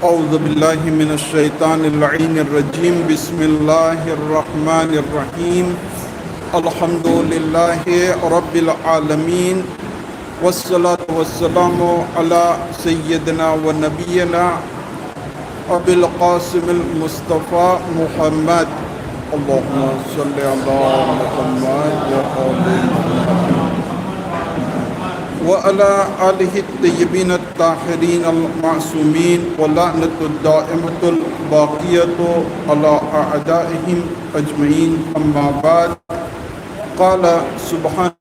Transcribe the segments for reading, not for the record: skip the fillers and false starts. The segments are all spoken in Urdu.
اعوذ باللہ من الشیطان اللعین الرجیم بسم اللہ الرحمن الرحیم الحمد للہ رب العالمین والصلاة والسلام علی سیدنا و نبینا ابی القاسم المصطفیٰ محمد اللہم صلی علی محمد وعلى آلہ الطیبین الطاہرین المعصومین ولعنۃ الدائمۃ الباقیۃ علی اعدائہم اجمعین اما بعد قال سبحانہ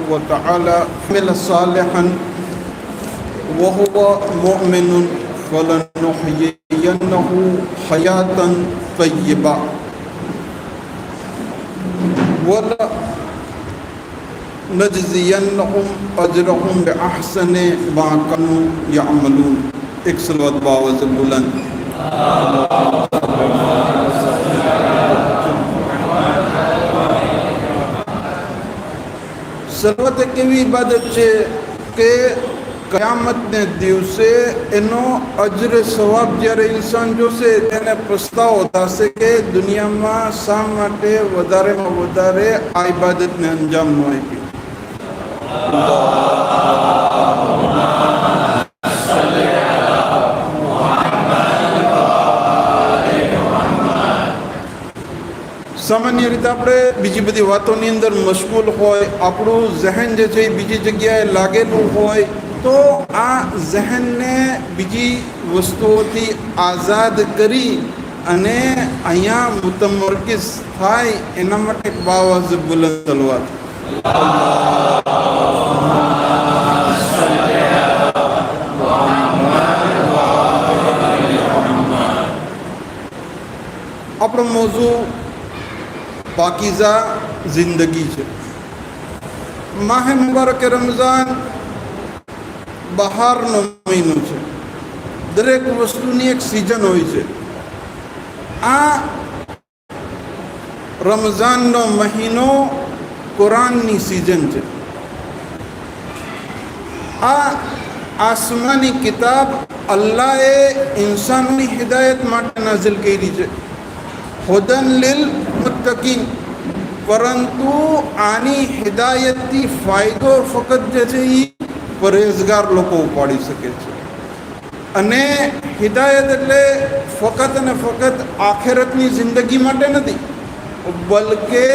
وتعالی عمل صالحا وهو مؤمن فلنحیینہ حیاۃ طیبہ نجزینہم اجرہم بأحسن ما كانوا یعملون. ایک صلوات باوز بلند. સર્વત કેવી ઇબાદત છે કે કયામતને દિવસે એનો અજર સવાબ જ્યારે ઇન્સાન જોશે તેને પસ્તાવો થશે કે દુનિયામાં શા માટે વધારેમાં વધારે આ ઇબાદતને અંજામ ન આપી. સામાન્ય રીતે આપણે બીજી બધી વાતોની અંદર મશગુલ હોય, આપણું ઝહેન જે છે એ બીજી જગ્યાએ લાગેલું હોય, તો આ ઝહેનને બીજી વસ્તુઓથી આઝાદ કરી અને અહીંયા મુતમરકિઝ થાય એના માટે બાવાઝ બુલંદ તલવાર. આપણો મોઝું પાકીઝા જિંદગી છે. માહે મુબારક રમઝાન બહારનો મહિનો છે. દરેક વસ્તુની એક સિઝન હોય છે. આ રમઝાનનો મહિનો કુરાનની સિઝન છે. આ આસમાની કિતાબ અલ્લાહે ઇન્સાનની હિદાયત માટે નાઝિલ કરી છે. હુદન લિલ મુત્તકીન. પરંતુ આની હિદાયતથી ફાયદો ફક્ત જે છે એ પરેઝગાર લોકો ઉપાડી શકે છે. અને હિદાયત એટલે ફક્ત અને ફક્ત આખિરતની જિંદગી માટે નથી, બલકે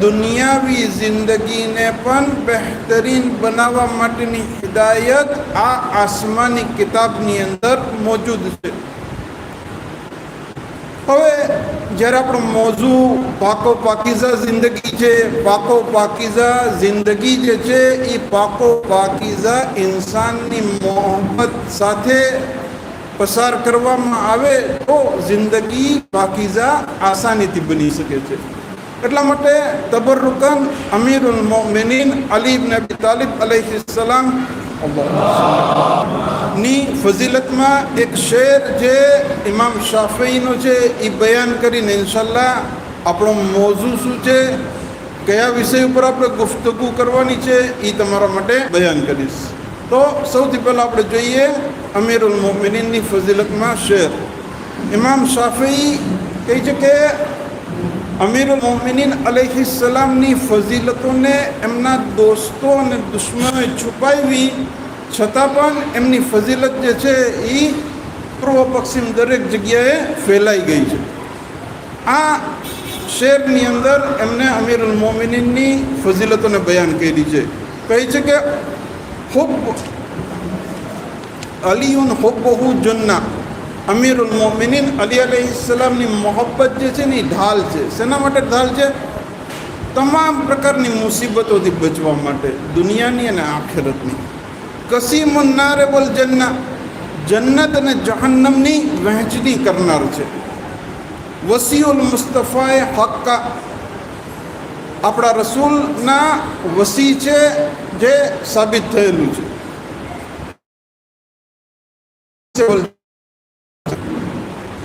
દુનિયાવી જિંદગીને પણ બહેતરીન બનાવવા માટેની હિદાયત આ આસમાની કિતાબની અંદર મોજૂદ છે. હવે જ્યારે આપણો મોઝું પાકો પાકીઝા જિંદગી છે, પાકો પાકીઝા જિંદગી જે છે એ પાકો પાકીઝા ઇન્સાનની મોહબ્બત સાથે પસાર કરવામાં આવે તો જિંદગી પાકીઝા આસાનીથી બની શકે છે. એટલા માટે તબરુકન અમીરુલ મોમિનીન અલી ઇબ્ન અબી તાલિબ અલૈહિસ્સલામ ની ફઝીલતમાં એક શેર જે ઇમામ શાફીનો છે એ બયાન કરીને ઇન્શાલ્લાહ આપણો મોઝું શું છે, કયા વિષય ઉપર આપણે ગુફ્તગુ કરવાની છે એ તમારા માટે બયાન કરીશ. તો સૌથી પહેલાં આપણે જોઈએ અમીરુલ મોમિનીનની ફઝીલતમાં શેર. ઇમામ શાફી કહે છે કે અમીરુલ મોમિનીન અલૈહિસ્સલામની ફઝીલતોને એમના દોસ્તો અને દુશ્મનોએ છુપાવી, છતાં પણ એમની ફઝીલત જે છે એ પૂર્વ પશ્ચિમ દરેક જગ્યાએ ફેલાઈ ગઈ છે. આ શેરની અંદર એમને અમીરુલ મોમિનીનની ફઝીલતોને બયાન કરી છે. કહે છે કે હુબ અલીયુન હુબ્બહુ જન્ના. અમીરુલ મોમિનીન અલી અલૈહિસ્સલામની મોહબ્બત જે છે ને એ ઢાલ છે. શેના માટે ઢાલ છે? તમામ પ્રકારની મુસીબતોથી બચવા માટે, દુનિયાની અને આખિરતની. કસીમુન નારે વલ જન્ના. જન્નત અને જહન્નમની વહેંચણી કરનાર છે. વસીઉલ મુસ્તફાએ હક્કા. આપણા રસૂલના વસી છે જે સાબિત થયેલું છે.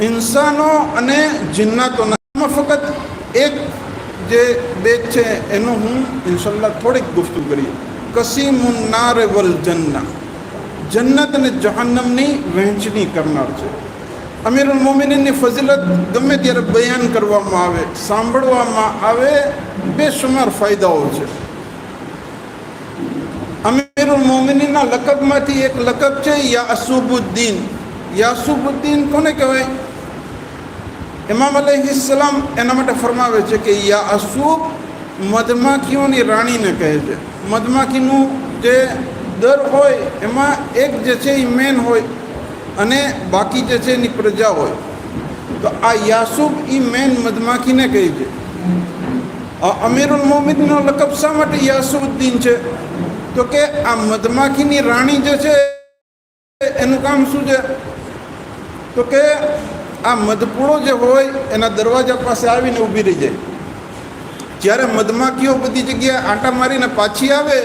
ઇન્સાનો અને જિન્નાતોના ફક્ત એક જે બેચ છે એનું હું ઇન્શાલ્લાહ થોડીક ગુફ્તગુ કરીએ. કસીમુન નાર વલ જન્ના, જન્નત અને જહન્નમની વહેંચણી કરનાર છે. અમીરુલ મોમિનીનની ફઝીલત ગમે ત્યારે બયાન કરવામાં આવે, સાંભળવામાં આવે, બેશુમાર ફાયદાઓ છે. અમીરુલ મોમિનીનના લકબમાંથી એક લકબ છે યાસુબુદ્દીન. યાસુબુદ્દીન કોને કહેવાય? ઇમામ અલૈહિસ્સલામ એના માટે ફરમાવે છે કે યાસુબ મધમાખીઓની રાણીને કહે છે. મધમાખીનું જે દર હોય એમાં એક જે છે એ મેન હોય અને બાકી જે છે એની પ્રજા હોય. તો આ યાસુબ એ મેન મધમાખીને કહે છે. અમીરુલ મોમિનીનનો લકબ શા માટે યાસુબુદ્દીન છે? તો કે આ મધમાખીની રાણી જે છે એનું કામ શું છે? તો કે આ મધપૂડો જે હોય એના દરવાજા પાસે આવીને ઊભી રહી જાય. જ્યારે મધમાખીઓ બધી જગ્યાએ આંટા મારીને પાછી આવે,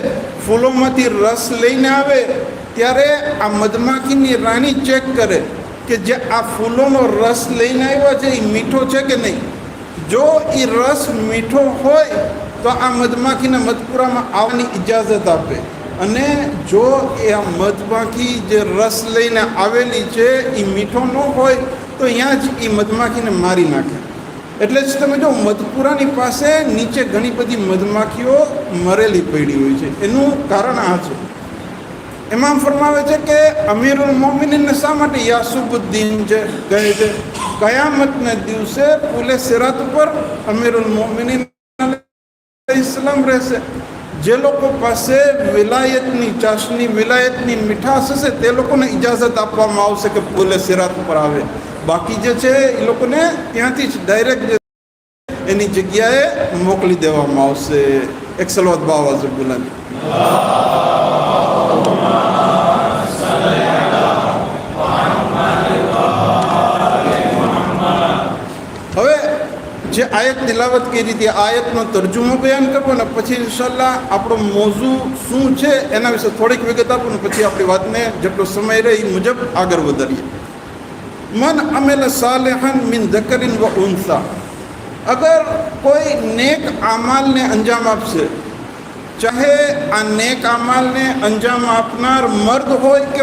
ફૂલોમાંથી રસ લઈને આવે, ત્યારે આ મધમાખીની રાણી ચેક કરે કે જે આ ફૂલોનો રસ લઈને આવ્યા છે એ મીઠો છે કે નહીં. જો એ રસ મીઠો હોય તો આ મધમાખીને મધપુરામાં આવવાની ઇજાઝત આપે, અને જો એ આ મધમાખી જે રસ લઈને આવેલી છે એ મીઠો ન હોય તો અહીંયા જ એ મધમાખીને મારી નાખે. એટલે જ તમે જો મધપુરાની પાસે નીચે ઘણી બધી મધમાખીઓ મરેલી પડી હોય છે. એનું કારણ આ છે. ઇમામ ફરમાવે છે કે અમીરુલ મોમિનીનને શા માટે યાસુબુદ્દીન છે કહે છે? કયામતના દિવસે પુલે સિરાત ઉપર અમીરુલ મોમિનીન ઇસ્લામ રહેશે. જે લોકો પાસે વિલાયતની ચાશની, વિલાયતની મીઠાશ હશે તે લોકોને ઇજાઝત આપવામાં આવશે કે પુલે સિરાત ઉપર આવે. બાકી જે છે એ લોકોને ત્યાંથી જ ડાયરેક્ટ એની જગ્યાએ મોકલી દેવામાં આવશે. એક સલવત બાવાઝ બુલંદ. હવે જે આયત તિલાવત કરી હતી, આયતનો તર્જુમો બયાન કરવો ને પછી ઇન્શાલ્લાહ આપણો મોઝું શું છે એના વિશે થોડીક વિગત આપું ને પછી આપણી વાતને જેટલો સમય રહે એ મુજબ આગળ વધારીએ. મન અમેલ સાલિહન મિન ذکرن و انثى, અગર કોઈ નેક આમાલને અંજામ આપશે, ચાહે આ નેક આમાલને અંજામ આપનાર મર્દ હોય કે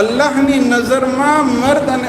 અલ્લાહની નજરમાં મર્દ અને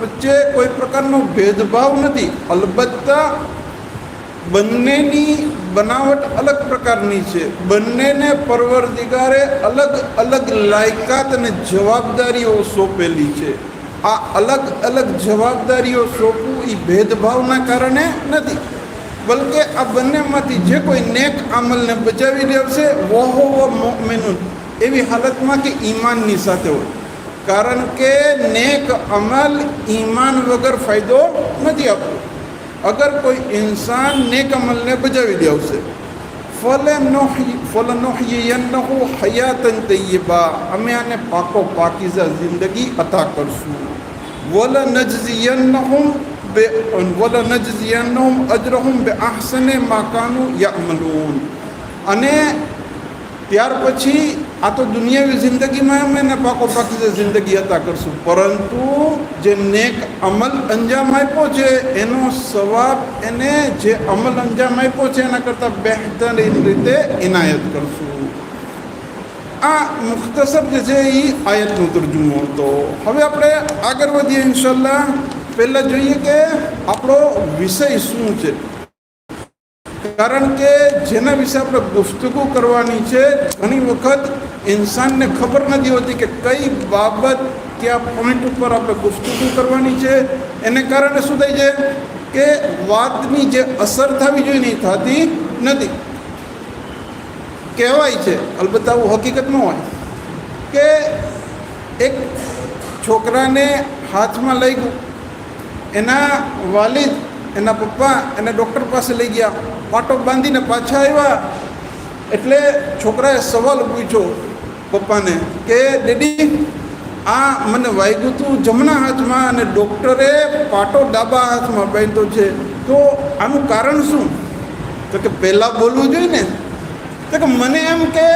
વચ્ચે કોઈ પ્રકારનો ભેદભાવ નથી. અલબત્તા બંનેની બનાવટ અલગ પ્રકારની છે. બંનેને પરવરદિગારે અલગ અલગ લાયકાત અને જવાબદારીઓ સોંપેલી છે. આ અલગ અલગ જવાબદારીઓ સોંપવું એ ભેદભાવના કારણે નથી, બલકે આ બંનેમાંથી જે કોઈ નેક અમલને બજાવી લેશે વહુવ મુમિનુન, એવી હાલતમાં કે ઈમાનની સાથે હોય. કારણ કે નેક અમલ ઈમાન વગર ફાયદો નથી આપતો. અગર કોઈ ઇન્સાન નેક અમલને બજાવી દેવશે, ફલનુહયિયન્નહુ હયાતન તય્યબા, અમે આને પાકો પાકીઝા જિંદગી અતા કરશું. વલનજઝિયન્નહુમ અજરહુમ બિઅહસનિ મા કાનૂ યઅમલૂન. અને ત્યાર પછી આ તો દુનિયાવી જિંદગીમાં અમે એને પાકો પાકીઝા જિંદગી અતા કરશું, પરંતુ જે નેક અમલ અંજામ આપ્યો છે એનો સવાબ એને જે અમલ અંજામ આપ્યો છે એના કરતાં બહેતરીન રીતે ઇનાયત કરશું. આ મુખ્તસર જે છે એ આયતનો તર્જુમો હતો. હવે આપણે આગળ વધીએ ઇન્શાલ્લાહ. પહેલાં જોઈએ કે આપણો વિષય શું છે, કારણ કે જેના વિશે આપણે ગુફ્તગુ કરવાની છે ઘણી વખત ઇન્સાનને ખબર નથી હોતી કે કઈ બાબત કયા પોઈન્ટ ઉપર આપણે ગુફ્તગુ કરવાની છે. એને કારણે શું થાય છે કે વાતની જે અસર થવી જોઈએ ને એ થતી નથી. કહેવાય છે, અલબત્ત આવું હકીકત ન હોય, કે એક છોકરાને હાથમાં લઈ ગયું, એના વાલિદ એના પપ્પા એને ડૉક્ટર પાસે લઈ ગયા, પાટો બાંધીને પાછા આવ્યા એટલે છોકરાએ સવાલ પૂછ્યો પપ્પાને કે ડેડી આ મને વાગ્યું હતું જમણા હાથમાં અને ડૉક્ટરે પાટો ડાબા હાથમાં બાંધ્યો છે, તો આનું કારણ શું? તો કે પહેલાં બોલવું જોઈએ ને. તો કે મને એમ કે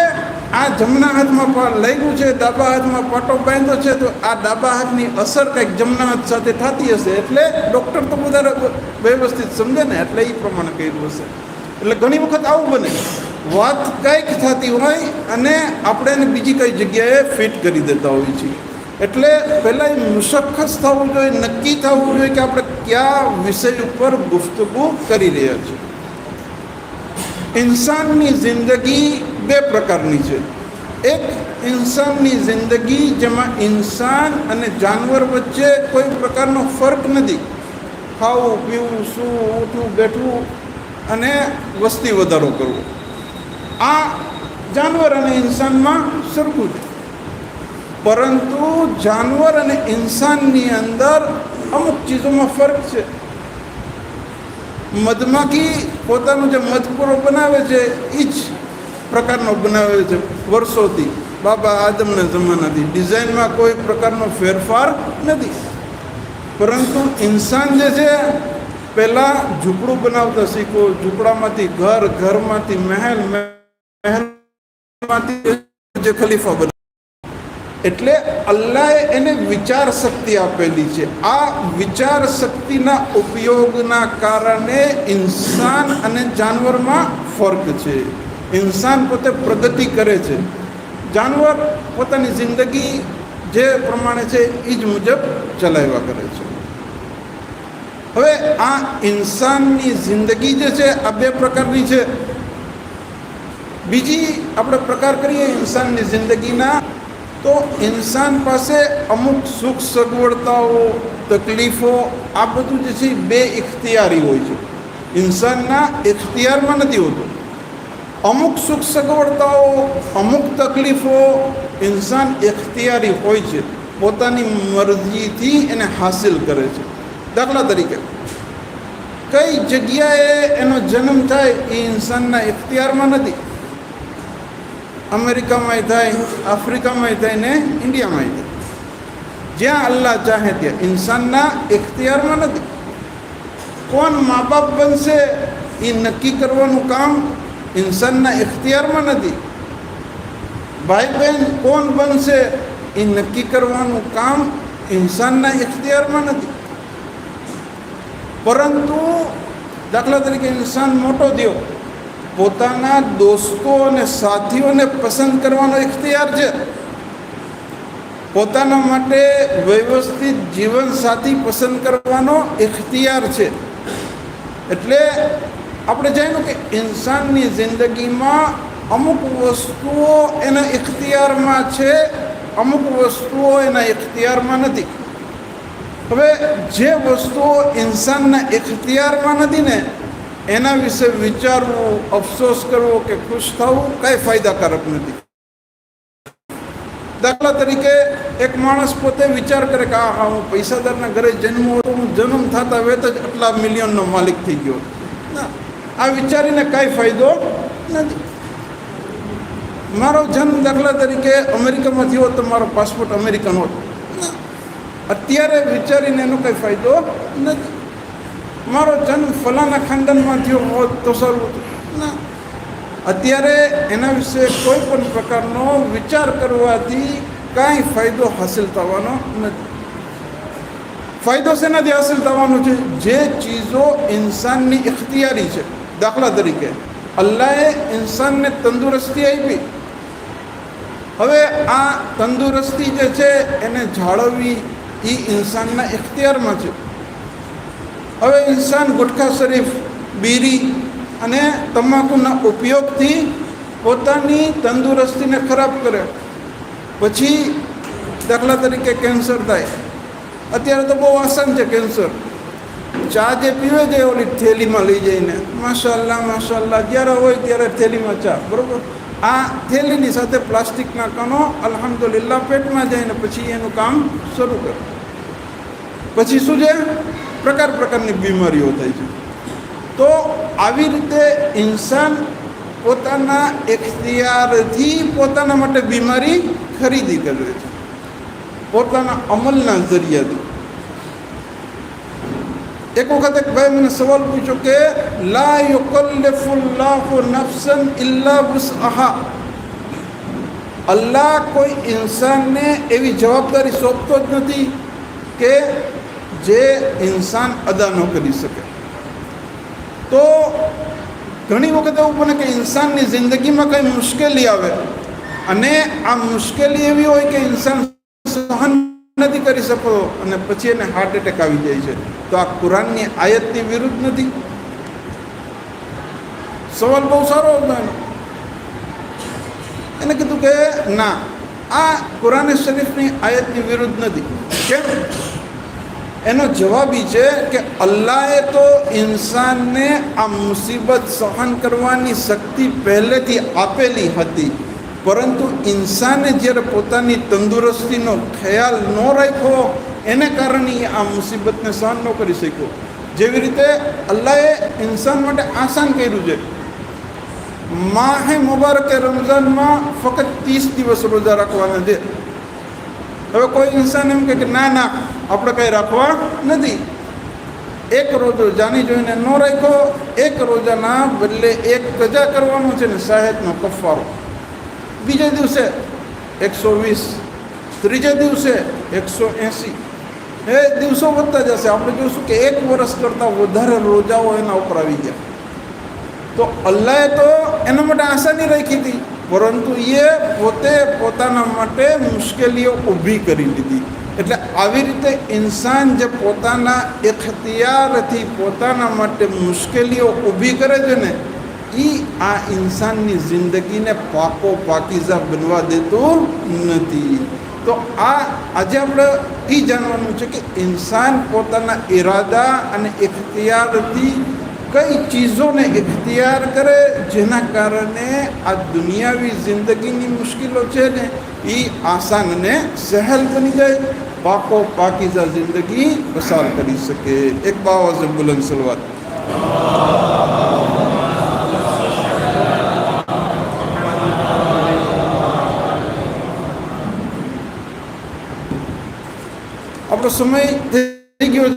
આ જમણા હાથમાં લાગ્યું છે, ડાબા હાથમાં પાટો બાંધ્યો છે, તો આ ડાબા હાથની અસર કંઈક જમણા હાથ સાથે થતી હશે, એટલે ડૉક્ટર તો વધારે વ્યવસ્થિત સમજે ને, એટલે એ પ્રમાણે કર્યું હશે. એટલે ઘણી વખત આવું બને, વાત કંઈક થતી હોય અને આપણે એને બીજી કઈ જગ્યાએ ફિટ કરી દેતા હોઈએ છીએ. એટલે પહેલાં એ મુશખ્ખસ થવું જોઈએ, નક્કી થવું જોઈએ કે આપણે કયા વિષય ઉપર ગુફ્તગુ કરી રહ્યા છીએ. ઇન્સાનની જિંદગી બે પ્રકારની છે. એક ઇન્સાનની જિંદગી જેમાં ઇન્સાન અને જાનવર વચ્ચે કોઈ પ્રકારનો ફર્ક નથી. ખાવું, પીવું, સૂવું, ઉઠવું, બેઠવું અને વસ્તી વધારો કરવો, આ જાનવર અને ઇન્સાનમાં સરખું છે. પરંતુ જાનવર અને ઇન્સાનની અંદર અમુક ચીજોમાં ફર્ક છે. મધમાખી પોતાનું જે મધપૂરો બનાવે છે એ જ પ્રકારનો બનાવે છે વર્ષોથી, બાબા આદમના જમાનાથી. ડિઝાઇનમાં કોઈ પ્રકારનો ફેરફાર નથી. પરંતુ ઇન્સાન જે છે, પહેલાં ઝૂંપડું બનાવતા શીખો, ઝૂંપડામાંથી ઘર, ઘરમાંથી મહેલ, મહેલમાંથી જે ખલીફા બને. એટલે અલ્લાહે એને વિચાર શક્તિ આપેલી છે. આ વિચાર શક્તિના ઉપયોગના કારણે ઇન્સાન અને જાનવરમાં ફર્ક છે. ઇન્સાન પોતે પ્રગતિ કરે છે, જાનવર પોતાની જિંદગી જે પ્રમાણે છે એ જ મુજબ ચલાવ્યા કરે છે. હવે આ ઇન્સાનની જિંદગી જે છે આ બે પ્રકારની છે. બીજી આપણે પ્રકાર કરીએ ઇન્સાનની જિંદગીના, તો ઇન્સાન પાસે અમુક સુખ સગવડતાઓ, તકલીફો, આ બધું જે છે બે ઇખ્તિયારી હોય છે. ઇન્સાનના ઇખ્તિયારમાં નથી હોતું. અમુક સુખ સગવડતાઓ, અમુક તકલીફો ઇન્સાન ઇખ્તિયારી હોય છે, પોતાની મરજીથી એને હાસિલ કરે છે. દાખલા તરીકે કઈ જગ્યાએ એનો જન્મ થાય એ ઇન્સાનના ઇખ્તિયારમાં નથી. અમેરિકામાંય થાય, આફ્રિકામાંય થાય ને ઇન્ડિયામાંય થાય. જ્યાં અલ્લાહ ચાહે ત્યાં, ઇન્સાનના ઇખ્તિયારમાં નથી. કોણ મા બાપ બનશે એ નક્કી કરવાનું કામ ઇન્સાનના ઇખ્તિયારમાં નથી. ભાઈ બહેન કોણ બનશે એ નક્કી કરવાનું કામ ઇન્સાનના ઇખ્તિયારમાં નથી. પરંતુ દાખલા તરીકે ઇન્સાન મોટો થયો, પોતાના દોસ્તો અને સાથીઓને પસંદ કરવાનો ઇખ્તિયાર છે. પોતાના માટે વ્યવસ્થિત જીવનસાથી પસંદ કરવાનો ઇખ્તિયાર છે. એટલે આપણે જાણ્યું કે ઇન્સાનની જિંદગીમાં અમુક વસ્તુઓ એના ઇખ્તિયારમાં છે, અમુક વસ્તુઓ એના ઇખ્તિયારમાં નથી. હવે જે વસ્તુઓ ઇન્સાનના ઇખ્તિયારમાં નથી ને, એના વિશે વિચારવું, અફસોસ કરવો કે ખુશ થવું કાંઈ ફાયદાકારક નથી. દાખલા તરીકે એક માણસ પોતે વિચાર કરે કે હા હું પૈસાદારના ઘરે જન્મો હતો, હું જન્મ થતા વેત જ આટલા મિલિયનનો માલિક થઈ ગયો. ના, આ વિચારીને કાંઈ ફાયદો નથી. મારો જન્મ દાખલા તરીકે અમેરિકામાં થયો તો મારો પાસપોર્ટ અમેરિકન હોત. ના, અત્યારે વિચારીને એનો કંઈ ફાયદો નથી. મારો જન્મ ફલાણા ખાનદાનમાં થયો હોત તો સારું હતું. ના, અત્યારે એના વિશે કોઈ પણ પ્રકારનો વિચાર કરવાથી કાંઈ ફાયદો હાસિલ થવાનો નથી. ફાયદો શેનાથી હાસિલ થવાનો છે? જે ચીજો ઇન્સાનની ઇખ્તિયારી છે. દાખલા તરીકે અલ્લાહે ઇન્સાનને તંદુરસ્તી આપી. હવે આ તંદુરસ્તી જે છે એને જાળવવી એ ઇન્સાનના ઇખ્તિયારમાં છે. હવે ઇન્સાન ગુટખા શરીફ, બીડી અને તમાકુના ઉપયોગથી પોતાની તંદુરસ્તીને ખરાબ કરે, પછી દાખલા તરીકે કેન્સર થાય. અત્યારે તો બહુ આસાન છે કેન્સર. ચા જે પીવે છે ઓલી થેલીમાં લઈ જઈને, માશાલ્લાહ માશાલ્લાહ, જ્યારે હોય ત્યારે થેલીમાં ચા, બરાબર. આ થેલીની સાથે પ્લાસ્ટિકના કણો અલ્હમ્દુલિલ્લાહ પેટમાં જઈને પછી એનું કામ શરૂ કરે. પછી શું છે? પ્રકાર પ્રકારની બીમારીઓ થાય છે. તો આવી રીતે ઇન્સાન પોતાના ઇખ્તિયારથી પોતાના માટે બીમારી ખરીદી કરે છે, પોતાના અમલના જરિયાથી. એક વખત એક ભાઈ મને સવાલ પૂછ્યો કે લા યુકલ્લિફુલ્લાહુ નફ્સન ઇલ્લા વુસઅહા, અલ્લાહ કોઈ ઇન્સાનને એવી જવાબદારી સોંપતો જ નથી કે જે ઇન્સાન અદા ન કરી શકે. તો ઘણી વખત એવું બને કે ઇન્સાનની જિંદગીમાં કંઈ મુશ્કેલી આવે અને આ મુશ્કેલી એવી હોય કે ઇન્સાન સહન નથી કરી શકતો અને પછી એને હાર્ટ એટેક આવી જાય છે. તો આ કુરાનની આયતની વિરુદ્ધ નથી? સવાલ બહુ સારો હતો એને કીધું કે ના, આ કુરાન શરીફની આયતની વિરુદ્ધ નથી. કેમ? એનો જવાબ એ છે કે અલ્લાહે તો ઇન્સાનને આ મુસીબત સહન કરવાની શક્તિ પહેલેથી આપેલી હતી, પરંતુ ઇન્સાને જ્યારે પોતાની તંદુરસ્તીનો ખ્યાલ ન રાખ્યો એને કારણે આ મુસીબતને સહન ન કરી શક્યો. જેવી રીતે અલ્લાહે ઇન્સાન માટે આસાન કર્યું છે. માહે મુબારકે રમઝાનમાં ફક્ત 30 દિવસ રોજા રાખવાના છે. હવે કોઈ ઇન્સાન એમ કે ના ના આપણે કંઈ રાખવા નથી, એક રોજો જાણી જોઈને ન રાખ્યો, એક રોજાના બદલે એક કજા કરવાનો છે ને શાહેદનો કફારો. બીજા દિવસે 120, ત્રીજા દિવસે 180, એ દિવસો વધતા જશે. આપણે જોઈશું કે 1 વર્ષ કરતાં વધારે રોજાઓ એના ઉપર આવી ગયા. તો અલ્લાહે તો એના માટે આસાની રાખી હતી, પરંતુ એ પોતે પોતાના માટે મુશ્કેલીઓ ઊભી કરી લીધી. એટલે આવી રીતે ઇન્સાન જે પોતાના ઇખ્તિયારથી પોતાના માટે મુશ્કેલીઓ ઊભી કરે છે ને, એ આ ઇન્સાનની જિંદગીને પાકીઝા બનવા દેતું નથી. તો આજે આપણે એ જાણવાનું છે કે ઇન્સાન પોતાના ઈરાદા અને ઇખ્તિયારથી કઈ ચીજોને ઇખ્તિયાર કરે જેના કારણે આ દુનિયાવી જિંદગીની મુશ્કેલો છે ને એ આસાન અને સહેલ બની જાય, પાકીઝા જિંદગી પસાર કરી શકે. એક બાવાઝ બુલંદ સલવાત. આપણો સમય થઈ ગયો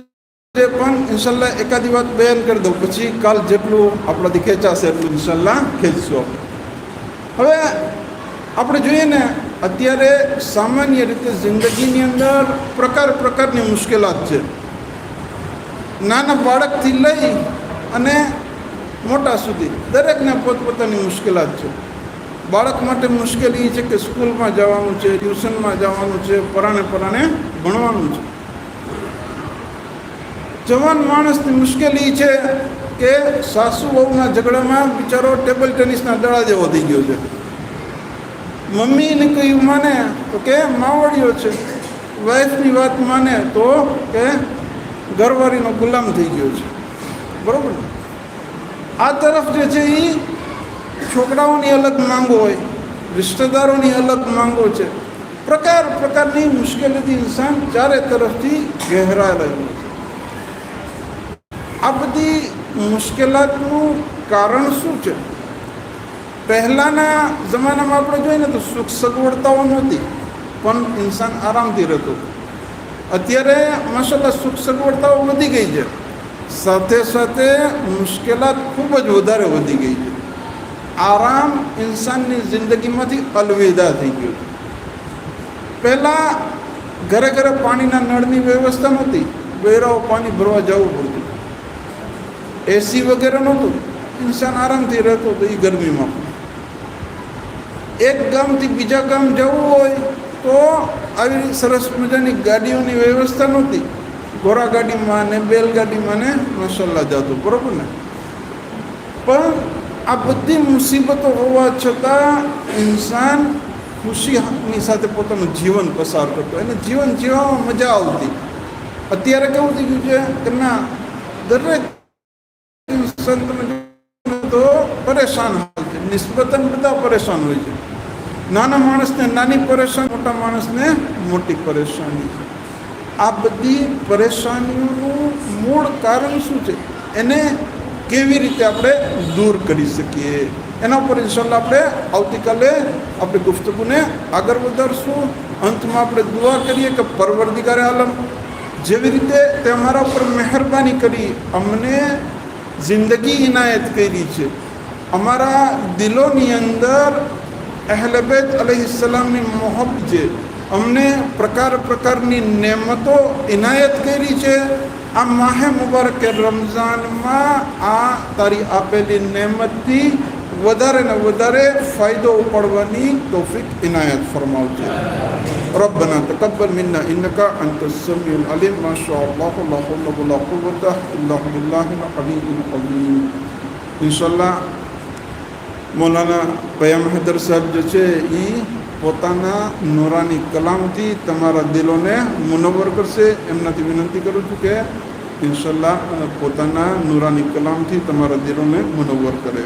છે, પણ ઇન્શાલ્લાહ એકાદી વાત બયાન કરી દઉં, પછી કાલ જેટલું આપણાથી ખેંચાશે એટલું ઇન્શાલ્લાહ ખેંચશું. હવે આપણે જોઈએ ને, અત્યારે સામાન્ય રીતે જિંદગીની અંદર પ્રકારની મુશ્કેલાત છે. નાના બાળકથી લઈ અને મોટા સુધી દરેકને પોતપોતાની મુશ્કેલાત છે. બાળક માટે મુશ્કેલી એ છે કે સ્કૂલમાં જવાનું છે, ટ્યુશનમાં જવાનું છે, પરાણે ભણવાનું છે. જવાન માણસની મુશ્કેલી છે કે સાસુ વહુના ઝઘડામાં બિચારો ટેબલ ટેનિસના દડા જેવો થઈ ગયો છે. મમ્મીને કહ્યું માને તો કે માવડીઓ છે, વાઈફની વાત માને તો કે ઘરવાળીનો ગુલામ થઈ ગયો છે. બરાબર ને? આ તરફ જે છે એ છોકરાઓની અલગ માંગો હોય, રિશ્તેદારોની અલગ માંગો છે. પ્રકારની મુશ્કેલીથી ઇન્સાન ચારે તરફથી ઘેરાઈ રહ્યું છે. આ બધી મુશ્કેલાતનું કારણ શું છે? પહેલાંના જમાનામાં આપણે જોઈએ ને તો સુખ સગવડતાઓ નહોતી, પણ ઇન્સાન આરામથી રહેતો. અત્યારે માશાલ્લાહ સુખ સગવડતાઓ વધી ગઈ છે, સાથે સાથે મુશ્કેલાત ખૂબ જ વધારે વધી ગઈ છે. આરામ ઇન્સાનની જિંદગીમાંથી અલવિદા થઈ ગયો છે. પહેલાં ઘરે ઘરે પાણીના નળની વ્યવસ્થા નહોતી, બહેરાઓ પાણી ભરવા જવું પડતું, એસી વગેરે નહોતું, ઇન્સાન આરામથી રહેતો હતો. એ ગરમીમાં એક ગામથી બીજા ગામ જવું હોય તો આવી સરસ મજાની ગાડીઓની વ્યવસ્થા નહોતી. ઘોડા ગાડીમાં ને બેલગાડીમાં ને માશાલ્લાહ જતો. બરાબર ને? પણ આ બધી મુસીબતો હોવા છતાં ઇન્સાન ખુશીની સાથે પોતાનું જીવન પસાર કરતો, એને જીવન જીવવામાં મજા આવતી. અત્યારે કેવું થઈ ગયું છે કે ના, દરેક ઇન્સાન તમે તો પરેશાન હાલ છે. નિસ્બતન બધા પરેશાન હોય છે. નાના માણસને નાની પરેશાની, મોટા માણસને મોટી પરેશાની. આ બધી પરેશાનીઓનું મૂળ કારણ શું છે, એને કેવી રીતે આપણે દૂર કરી શકીએ, એના ઉપર ઇન્શાલ્લાહ આપણે આવતીકાલે આપણે ગુફ્તગુને આગળ વધારશું. અંતમાં આપણે દુઆ કરીએ કે પરવરદિગારે આલમ જેવી રીતે તે અમારા ઉપર મહેરબાની કરી, અમને જિંદગી ઇનાયત કરી છે, અમારા દિલોની અંદર અહેલ બેત અલૈહિસ્સલામની મોહબ્બત છે, અમને પ્રકારની નેમતો ઇનાયત કરી છે. આ માહે મુબારક રમઝાનમાં આ તારી આપેલી નેમતથી વધારે ને વધારે ફાયદો ઉપાડવાની તૌફીક ઇનાયત ફરમાવજે. ربنا تقبل منا انك انت السميع العليم. ما شاء الله لا حول ولا قوه الا بالله العلي العظيم. ઇન્શાઅલ્લાહ મૌલાના પયામ હૈદર સાહેબ જે છે એ પોતાના નૂરાની કલામથી તમારા દિલોને મુનવ્વર કરશે. એમનાથી વિનંતી કરું છું કે ઇન્શાઅલ્લાહ પોતાના નૂરાની કલામથી તમારા દિલોને મુનવ્વર કરે.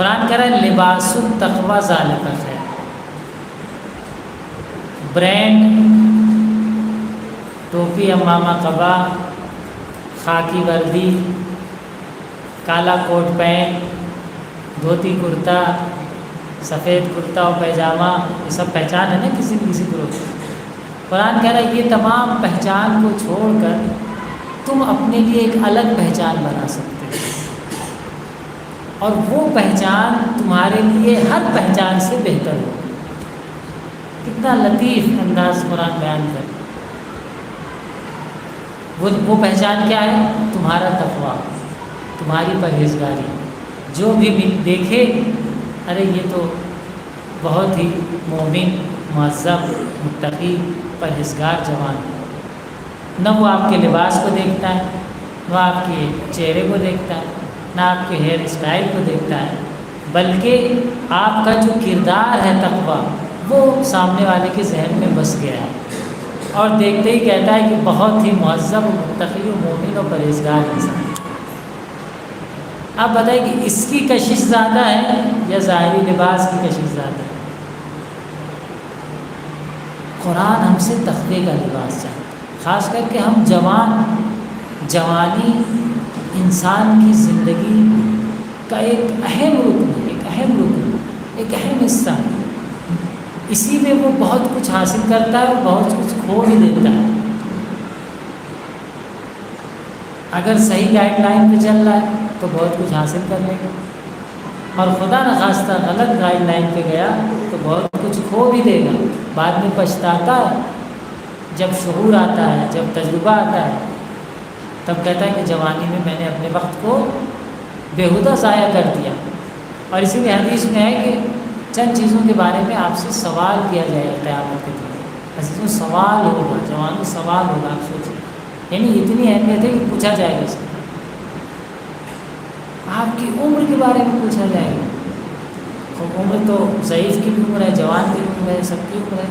قرآن کہہ رہا ہے لباس التقوی ذالک خیر. برینڈ، ٹوپی امامہ قبا، خاکی وردی، کالا کوٹ پینٹ، دھوتی کرتا، سفید کرتا و پیجامہ، یہ سب پہچان ہے نا کسی نہ کسی گروپ کی. قرآن کہہ رہا ہے یہ تمام پہچان کو چھوڑ کر تم اپنے لیے ایک الگ پہچان بنا سکتے ہو، اور وہ پہچان تمہارے لیے ہر پہچان سے بہتر ہو. کتنا لطیف انداز قرآن بیان کر. وہ پہچان کیا ہے؟ تمہارا تقویٰ، تمہاری پرہیزگاری. جو بھی دیکھے ارے یہ تو بہت ہی مومن، مہذب، متقی، پرہیزگار جوان ہے. نہ وہ آپ کے لباس کو دیکھتا ہے، نہ آپ کے چہرے کو دیکھتا ہے، نہ آپ کے ہیئر اسٹائل کو دیکھتا ہے، بلکہ آپ کا جو کردار ہے تقویٰ وہ سامنے والے کے ذہن میں بس گیا ہے، اور دیکھتے ہی کہتا ہے کہ بہت ہی مہذب و متقی و مومن و پرہیزگار انسان. آپ بتائیں کہ اس کی کشش زیادہ ہے یا ظاہری لباس کی کشش زیادہ ہے؟ قرآن ہم سے تقوی کا لباس چاہتا ہے. خاص کر کے ہم جوانی انسان کی زندگی کا ایک اہم رکن، ایک اہم حصہ. اسی میں وہ بہت کچھ حاصل کرتا ہے اور بہت کچھ کھو بھی دیتا ہے. اگر صحیح گائیڈ لائن پہ چل رہا ہے تو بہت کچھ حاصل کر لے گا، اور خدا نخواستہ غلط گائیڈ لائن پہ گیا تو بہت کچھ کھو بھی دے گا. بعد میں پچھتاتا ہے، جب شعور آتا ہے، جب تجربہ آتا ہے، تب کہتا ہے کہ جوانی میں میں نے اپنے وقت کو بیہودہ ضائع کر دیا. اور اسی لیے حدیث میں ہے کہ چند چیزوں کے بارے میں آپ سے سوال کیا جائے گا قیامت کے دن. عزیزوں سوال ہوگا، جوانی سوال ہوگا. آپ سوچیں، یعنی اتنی اہمیت ہے کہ پوچھا جائے گا. اس میں آپ کی عمر کے بارے میں پوچھا جائے گا. عمر تو ضعیف کی بھی عمر ہے، جوان کی بھی عمر ہے، سب کی عمر ہے.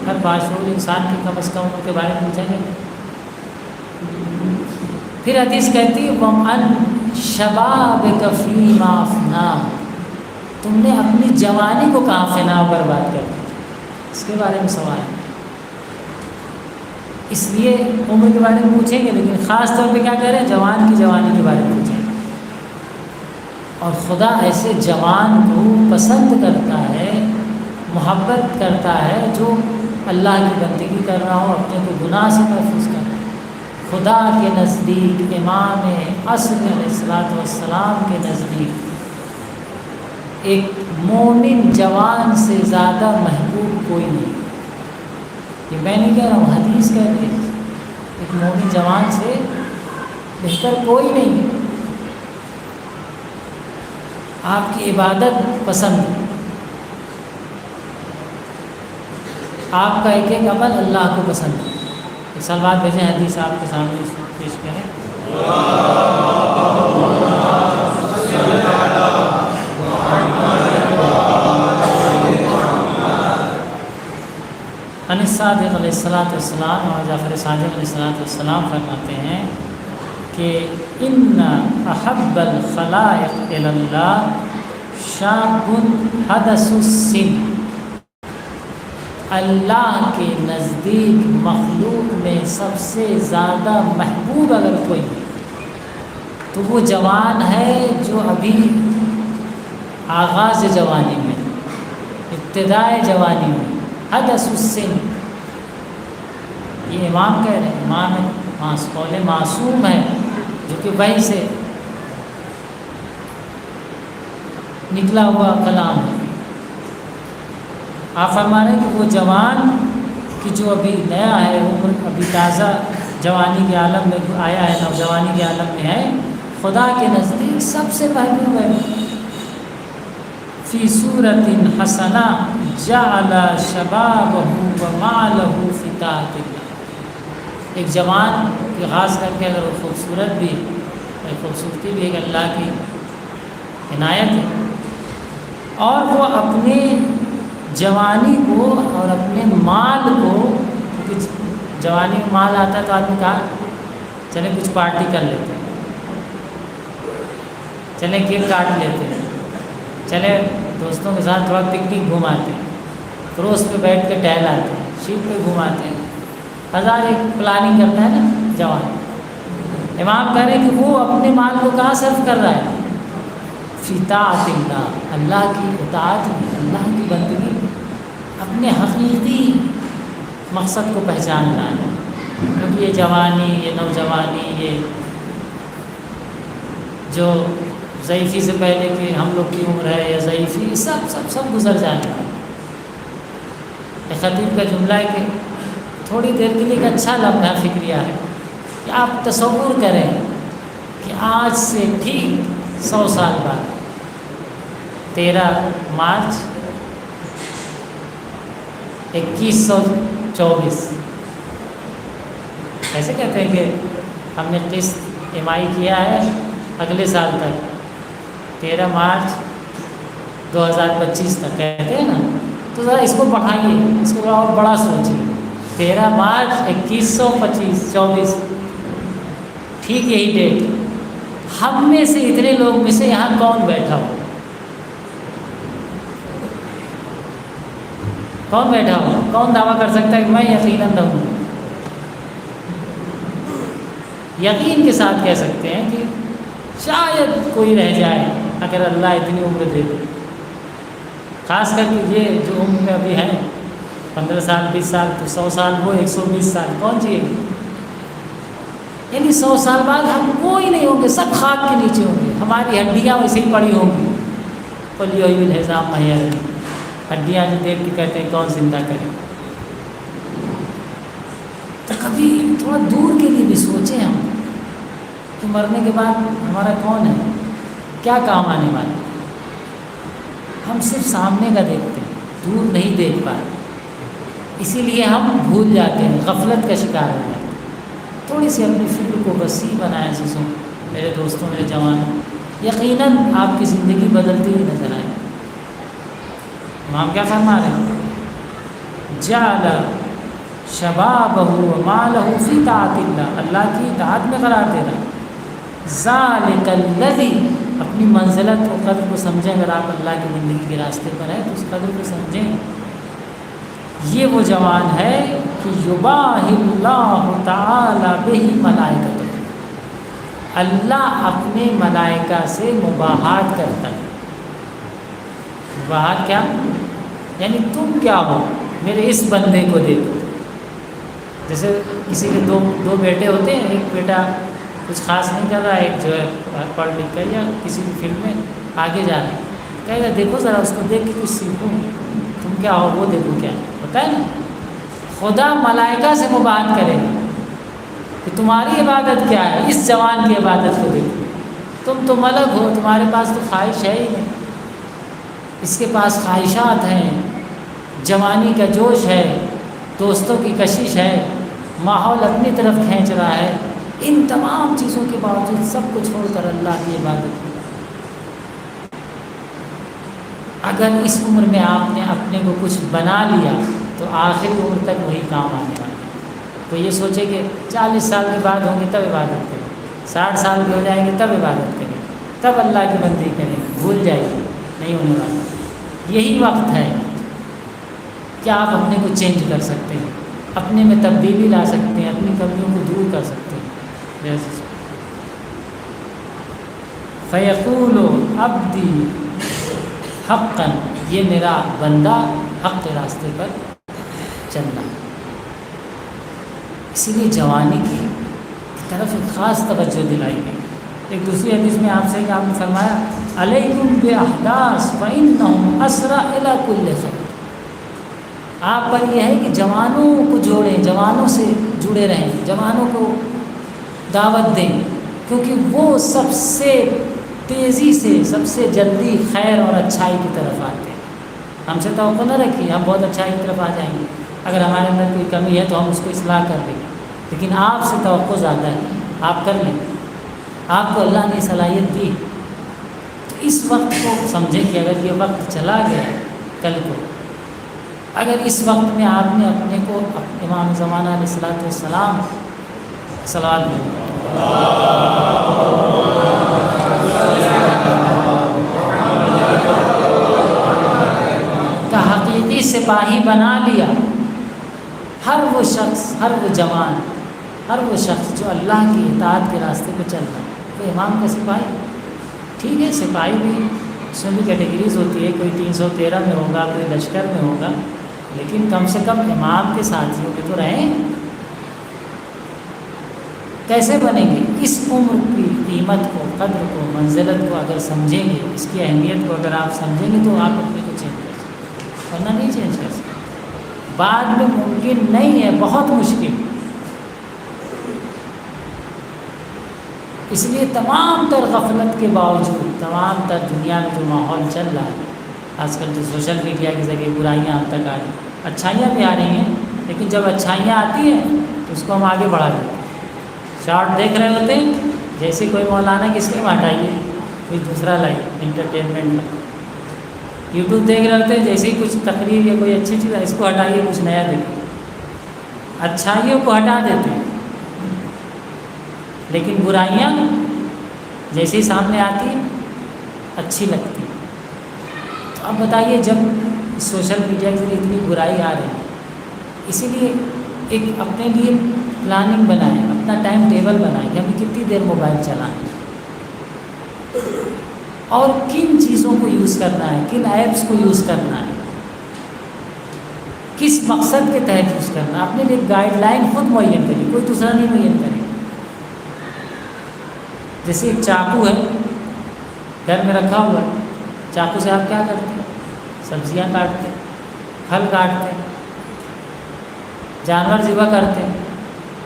ہر باشعور انسان کی کم از کم عمر کے بارے میں پوچھا جائے گا. پھر حدیث کہتی ہے وَمَنْ شَبَابِكَ فِيمَا أَفْنَاهُ، تم نے اپنی جوانی کو کہاں فنا برباد کر دیا، اس کے بارے میں سوال ہے. اس لیے عمر کے بارے میں پوچھیں گے، لیکن خاص طور پہ کیا کہہ رہے ہیں؟ جوان کی جوانی کے بارے میں پوچھیں گے. اور خدا ایسے جوان کو پسند کرتا ہے، محبت کرتا ہے جو اللہ کی بندگی کر رہا ہو، اپنے کو گناہ سے محفوظ کر رہا ہو. خدا کے نزدیک، امام عصر علیہ السلام کے نزدیک ایک مومن جوان سے زیادہ محبوب کوئی نہیں. یہ میں نہیں کہہ رہا ہوں، حدیث کہہ رہی ہے. ایک مومن جوان سے بہتر کوئی نہیں ہے. آپ کی عبادت پسند، آپ کا ایک ایک عمل اللہ کو پسند ہے. ایک سوال بھیجیں، حدیث آپ کے سامنے پیش کریں. انس صادق علیہ السلام اور جعفر صادق علیہ السلام فرماتے ہیں کہ ان احب الخلائق الی اللہ شاب حدث السن. اللہ کے نزدیک مخلوق میں سب سے زیادہ محبوب اگر کوئی ہے تو وہ جوان ہے جو ابھی آغاز جوانی میں، ابتدائے جوانی میں، حدث السن. یہ امام کہہ رہے ہیں، امام قول معصوم ہے جو کہ وحی سے نکلا ہوا کلام ہے. آپ فرما رہے ہیں کہ وہ جوان کہ جو ابھی نیا ہے، عمر ابھی تازہ جوانی کے عالم میں آیا ہے، نوجوانی کے عالم میں ہے، خدا کے نزدیک سب سے محبوب ہے. فی صورت حسنہ جعل شبابہ ومالہ فی طاعۃ اللہ. ایک جوان کی خاص کر کے اگر وہ خوبصورت بھی، خوبصورتی بھی ایک اللہ کی عنایت ہے، اور وہ اپنے جوانی کو اور اپنے مال کو، کیونکہ جوانی میں مال آتا ہے تو آدمی کہا چلیں کچھ پارٹی کر لیتے ہیں، چلیں کیک کاٹ لیتے ہیں، چلے دوستوں کے ساتھ تھوڑا پکنک گھماتے ہیں، کروس پہ بیٹھ کے ٹہلاتے ہیں، شیپ پہ گھماتے ہیں، ہزار ایک پلاننگ کرتا ہے نا جوان۔ امام کہہ رہے ہیں کہ وہ اپنے مال کو کہاں صرف کر رہا ہے؟ فی طاعت اللہ، اللہ کی اطاعت میں، اللہ کی بندگی، اپنے حقیقی مقصد کو پہچاننا ہے۔ کیونکہ یہ جوانی، یہ نوجوانی، یہ جو ضعیفی سے پہلے کہ ہم لوگ کی عمر ہے یا ضعیفی، سب گزر جانے والا۔ ایک خطیب کا جملہ ہے کہ تھوڑی دیر کے لیے ایک اچھا لمحہ فکریہ ہے کہ آپ تصور کریں کہ آج سے ٹھیک 100 سال بعد 13 مارچ 2124 ایسے کہتے ہیں کہ ہم نے قسط ایم کیا ہے اگلے سال تک، 13 مارچ 2025 تک کہتے ہیں نا، تو ذرا اس کو بڑھائیے، اس کو اور بڑا سوچیے۔ 13 مارچ 2124 ٹھیک یہی ڈیٹ، ہم میں سے اتنے لوگ میں سے یہاں کون بیٹھا ہو؟ کون بیٹھا ہو؟ کون دعویٰ کر سکتا ہے کہ میں یقیناً رہوں؟ یقین کے ساتھ کہہ سکتے ہیں کہ شاید کوئی رہ جائے اگر اللہ اتنی عمر دے دے، خاص کر کے یہ جو عمر میں ابھی ہیں 15 سال 20 سال، تو 100 سال ہو 120 سال کون جیے گی؟ یعنی 100 سال بعد ہم کوئی نہیں ہوں گے، سب خاک کے نیچے ہوں گے، ہماری ہڈیاں ویسے ہی پڑی ہوں گی۔ قل یحیی العظام وہی رمیم، ہڈیاں جو دیکھ کے کہتے ہیں کون زندہ کرے۔ تو کبھی تھوڑا دور کے لیے بھی سوچیں ہم کہ مرنے کے بعد ہمارا کون ہے، کیا کام آنے والا۔ ہم صرف سامنے کا دیکھتے ہیں، دور نہیں دیکھ پاتے، اسی لیے ہم بھول جاتے ہیں، غفلت کا شکار ہو جاتے ہیں۔ تھوڑی سی اپنی فکر کو وسیع بنائیں عزیزوں، میرے دوستوں، میرے جوانوں، یقیناً آپ کی زندگی بدلتی ہوئی نظر آئے۔ امام کیا فرما رہے ہیں؟ جعل شبابہ ومالہ فی طاعت اللہ، اللہ کی اطاعت میں قرار دے رہا۔ ذالک الذی، اپنی منزلت و قدر کو سمجھیں، اگر آپ اللہ کی زندگی کے راستے پر ہیں تو اس قدر کو سمجھیں۔ یہ وہ جوان ہے کہ یباہی اللہ تعالی بہ ملائکتہ، اللہ اپنے ملائکہ سے مباحات کرتا ہے۔ مباحات کیا؟ یعنی تم کیا ہو، میرے اس بندے کو دیکھو۔ جیسے کسی کے دو بیٹے ہوتے ہیں، ایک بیٹا کچھ خاص نہیں کر رہا، ایک جو ہے پڑھ لکھ کر یا کسی بھی فیلڈ میں آگے جا رہا ہے، کہے گا دیکھو ذرا اس کو دیکھ کے کچھ سیکھوں، تم کیا ہو وہ دیکھو کیا ہوتا ہے نا۔ خدا ملائکہ سے مباحث کرے گا کہ تمہاری عبادت کیا ہے، اس جوان کی عبادت کو دیکھو، تم تو ملک ہو، تمہارے پاس تو خواہش ہے ہی نہیں، اس کے پاس خواہشات ہیں، جوانی کا جوش ہے، دوستوں کی کشش ہے، ماحول اپنی طرف کھینچ رہا ہے، ان تمام چیزوں کے باوجود سب کو چھوڑ کر اللہ کی عبادت کی۔ اگر اس عمر میں آپ نے اپنے کو کچھ بنا لیا تو آخری عمر تک وہی کام آنے والا ہے۔ تو یہ سوچے کہ 40 سال کے بعد ہوں گے تب عبادت کریں، 60 سال کے ہو جائیں گے تب عبادت کریں، تب اللہ کی بندگی کریں، بھول جائے گی، نہیں ہونے والا۔ یہی وقت ہے کہ آپ اپنے کو چینج کر سکتے ہیں، اپنے میں تبدیلی لا سکتے ہیں، اپنی کمیوں کو دور کر سکتے ہیں۔ فیقول عبدی حقا، یہ میرا بندہ حق کے راستے پر چل رہا۔ اسی لیے جوانی کی طرف ایک خاص توجہ دلائی گئی۔ ایک دوسری حدیث میں آپ سے آپ نے فرمایا علیکم باحداث فانہم اسرع الی کل خیر، آپ پر یہ ہے کہ جوانوں کو جوڑیں، جوانوں سے جڑے رہیں، جوانوں کو دعوت دیں، کیونکہ وہ سب سے تیزی سے، سب سے جلدی خیر اور اچھائی کی طرف آتے ہیں۔ ہم سے توقع نہ رکھیے ہم بہت اچھائی کی طرف آ جائیں گے، اگر ہمارے اندر کوئی کمی ہے تو ہم اس کو اصلاح کر دیں گے، لیکن آپ سے توقع زیادہ ہے، آپ کر لیں، آپ کو اللہ نے صلاحیت دی۔ تو اس وقت کو سمجھیں کہ اگر یہ وقت چلا گیا کل کو، اگر اس وقت میں آپ نے اپنے کو امام زمانہ علیہ السلام صلوات میں سپاہی بنا لیا ہر وہ شخص، ہر وہ جوان، ہر وہ شخص جو اللہ کی اطاعت کے راستے پہ چل رہا ہے، تو امام کا سپاہی ٹھیک ہے، سپاہی بھی اس میں بھی کیٹیگریز ہوتی ہے، کوئی 313 میں ہوگا، کوئی لشکر میں ہوگا، لیکن کم سے کم امام کے ساتھیوں کے تو رہیں۔ کیسے بنیں گے؟ اس عمر کی قیمت کو، قدر کو، منزلت کو اگر سمجھیں گے، اس کی اہمیت کو اگر آپ سمجھیں گے تو آپ اپنے کو چینج کر سکتے ہیں، ورنہ نہیں چینج کر سکتے۔ بعد میں ممکن نہیں ہے، بہت مشکل۔ اس لیے تمام تر غفلت کے باوجود، تمام تر دنیا میں جو ماحول چل رہا ہے آج کل، جو سوشل میڈیا کے ذریعے برائیاں ہم تک آ رہی ہیں، اچھائیاں بھی آ رہی ہیں، لیکن جب اچھائیاں آتی ہیں تو اس کو ہم آگے بڑھا دیتے ہیں۔ شارٹ دیکھ رہے ہوتے ہیں، جیسے کوئی مولانا کی اسکیم ہٹائیے، کوئی دوسرا لائیے انٹرٹینمنٹ میں۔ یوٹیوب دیکھ رہے ہوتے ہیں، جیسے ہی کچھ تقریر یا کوئی اچھی چیز ہے، اس کو ہٹائیے، کچھ نیا دیکھیے۔ اچھائیوں کو ہٹا دیتے ہیں، لیکن برائیاں جیسے ہی سامنے آتی ہیں اچھی لگتی ہیں۔ تو اب بتائیے، جب سوشل میڈیا کے ذریعے اتنی برائی آ رہی ہے، اسی لیے ایک اپنے لیے پلاننگ بنائیں، اپنا ٹائم ٹیبل بنائیں کہ ہمیں کتنی دیر موبائل چلائیں اور کن چیزوں کو یوز کرنا ہے، کن ایپس کو یوز کرنا ہے، کس مقصد کے تحت یوز کرنا ہے۔ اپنے لیے گائیڈ لائن خود معین کریے، کوئی دوسرا نہیں معین کرے۔ جیسے ایک چاقو ہے گھر میں رکھا ہوا ہے، چاقو سے آپ کیا کرتے ہیں؟ سبزیاں کاٹتے ہیں، پھل کاٹتے ہیں، جانور ذبح کرتے ہیں،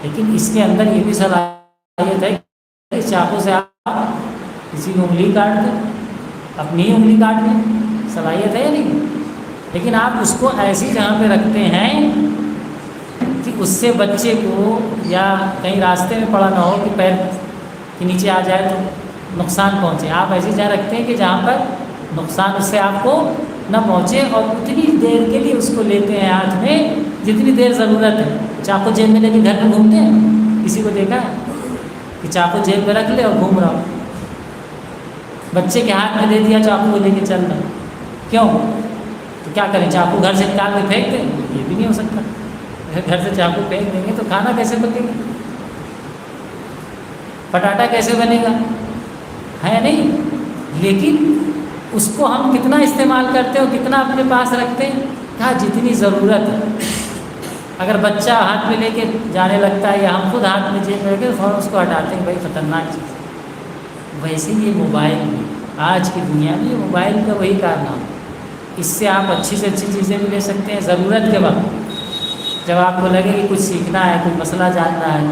لیکن اس کے اندر یہ بھی صلاحیت ہے کہ اس چاقو سے آپ کسی کی انگلی کاٹ دیں، اپنی ہی انگلی کاٹ دیں، صلاحیت ہے یا نہیں؟ لیکن آپ اس کو ایسی جگہ پہ رکھتے ہیں کہ اس سے بچے کو یا کہیں راستے میں پڑا نہ ہو کہ پیر کے نیچے آ جائے تو نقصان پہنچے۔ آپ ایسی جگہ رکھتے ہیں کہ جہاں پر نقصان اس سے آپ کو نہ پہنچے، اور اتنی دیر کے لیے اس کو لیتے ہیں ہاتھ میں جتنی دیر ضرورت ہے۔ چاقو جیب میں لے کے گھر میں گھومتے ہیں، کسی کو دیکھا ہے کہ چاقو جیب میں رکھ لے اور گھوم رہا ہو؟ بچے کے ہاتھ میں دے دیا چاقو کو لے کے چل رہا، کیوں؟ تو کیا کریں، چاقو گھر سے نکال کے پھینک دیں؟ یہ بھی نہیں ہو سکتا۔ گھر سے چاقو پھینک دیں گے تو کھانا کیسے پکے گا؟ پٹاٹا کیسے بنے گا؟ ہے نہیں۔ لیکن اس کو ہم کتنا استعمال کرتے ہیں اور کتنا اپنے پاس رکھتے ہیں؟ کہا جتنی ضرورت ہے۔ اگر بچہ ہاتھ میں لے کے جانے لگتا ہے یا ہم خود ہاتھ میں جیب میں رکھے تو فوراً اس کو ہٹاتے ہیں، بھائی خطرناک چیز ہے۔ ویسے یہ موبائل میں، آج کی دنیا میں یہ موبائل کا وہی کارنامہ ہے۔ اس سے آپ اچھی سے اچھی چیزیں بھی لے سکتے ہیں ضرورت کے وقت، جب آپ کو لگے کہ کچھ سیکھنا ہے، کوئی مسئلہ جاننا ہے،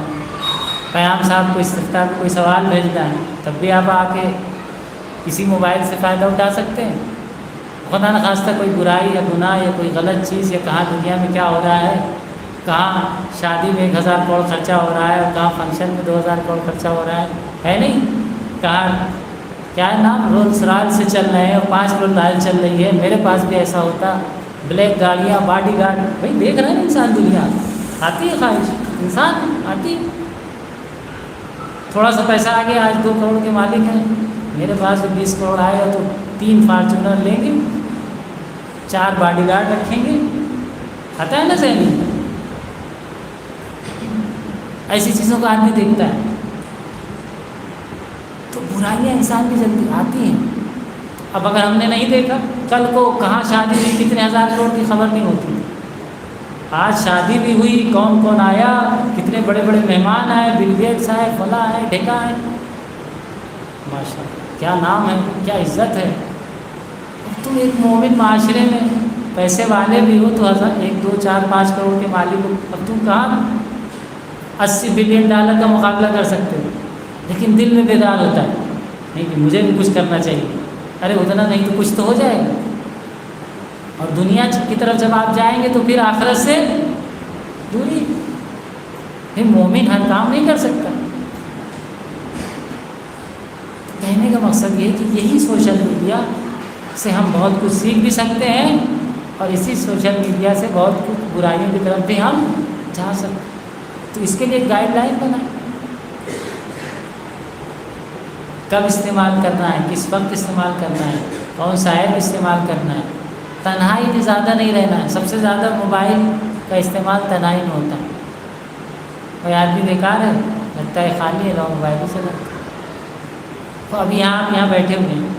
قیام صاحب کو استفتاء کو کوئی سوال بھیجنا ہے، تب بھی آپ آ کے کسی موبائل سے فائدہ اٹھا سکتے ہیں۔ خدا نخواستہ کوئی برائی یا گناہ یا کوئی غلط چیز، یا کہاں دنیا میں کیا ہو رہا ہے، کہاں شادی میں 1000 کروڑ خرچہ ہو رہا ہے اور کہاں فنکشن میں 2000 کروڑ خرچہ ہو رہا ہے نہیں؟ کہاں کیا ہے نام، رولس رائل سے چل رہے ہیں اور 5 رولس رائل چل رہی ہے، میرے پاس بھی ایسا ہوتا، بلیک گاڑیاں، باڈی گارڈ۔ بھائی دیکھ رہے ہیں انسان، دنیا آتی ہے خواہش، انسان آتی ہے۔ تھوڑا سا پیسہ آ گیا، آج 2 کروڑ کے مالک ہیں، میرے پاس بھی 20 کروڑ آئے تو 3 فارچونر لیں گے، 4 باڈی گارڈ رکھیں گے۔ آتا ہے نا ذہن میں؟ ایسی چیزوں کو آدمی دیکھتا ہے۔ تو برائیاں انسان کی جلدی آتی ہیں۔ اب اگر ہم نے نہیں دیکھا، کل کو کہاں شادی ہوئی، کتنے 1000 کروڑ کی خبر نہیں ہوتی۔ آج شادی بھی ہوئی، کون کون آیا، کتنے بڑے بڑے مہمان آئے، بل گیٹس آئے، فلاں آئے، ڈھیکا آئے، ماشاء اللہ کیا نام ہے، کیا عزت ہے۔ تم ایک مومن معاشرے میں پیسے والے بھی ہو تو 1 2 4 5 کروڑ کے مالک ہو، اب تم کہاں $80 بلین کا مقابلہ کر سکتے ہو؟ لیکن دل میں بیدار ہوتا ہے نہیں کہ مجھے بھی کچھ کرنا چاہیے، ارے اتنا نہیں تو کچھ تو ہو جائے گا۔ اور دنیا کی طرف جب آپ جائیں گے تو پھر آخرت سے دوری۔ پھر مومن ہر کام نہیں کر سکتا۔ کہنے کا مقصد یہ ہے کہ یہی سوشل میڈیا سے ہم بہت کچھ سیکھ بھی سکتے ہیں، اور اسی سوشل میڈیا سے بہت کچھ برائیوں کی طرف بھی ہم جا سکتے ہیں۔ تو اس کے لیے گائیڈ لائن بنائیں، کب استعمال کرنا ہے، کس وقت استعمال کرنا ہے، کون سا ایپ استعمال کرنا ہے، تنہائی میں زیادہ نہیں رہنا ہے. سب سے زیادہ موبائل کا استعمال تنہائی میں ہوتا ہے. کوئی آدمی بیکار ہے، لگتا ہے خالی ہے، لو موبائل ہی چلا. تو اب یہاں بیٹھے ہوئے ہیں،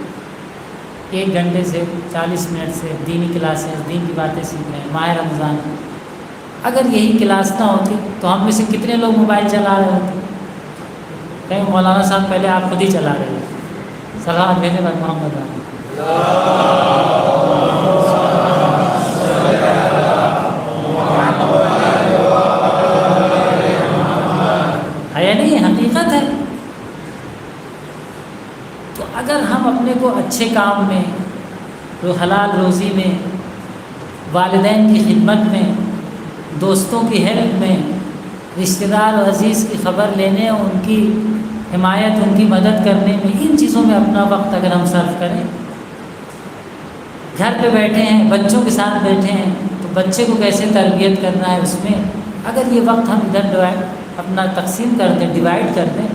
1 گھنٹے سے 40 منٹ سے دینی کلاسز، دین کی باتیں سیکھ رہے ہیں. ماہ رمضان، اگر یہی کلاس نہ ہوتی تو ہم میں سے کتنے لوگ موبائل چلا رہے ہوتے؟ کہیں مولانا صاحب پہلے آپ خود ہی چلا رہے ہیں. صلوات بھیجے بھائی محمد علی. ہے یا نہیں؟ حقیقت ہے. تو اگر ہم اپنے کو اچھے کام میں، حلال روزی میں، والدین کی خدمت میں، دوستوں کی ہیلپ میں، رشتہ دار و عزیز کی خبر لینے، ان کی حمایت، ان کی مدد کرنے میں، ان چیزوں میں اپنا وقت اگر ہم صرف کریں، گھر پہ بیٹھے ہیں، بچوں کے ساتھ بیٹھے ہیں، تو بچے کو کیسے تربیت کرنا ہے اس میں اگر یہ وقت ہم ادھر اپنا تقسیم کر دیں، ڈیوائڈ کر دیں،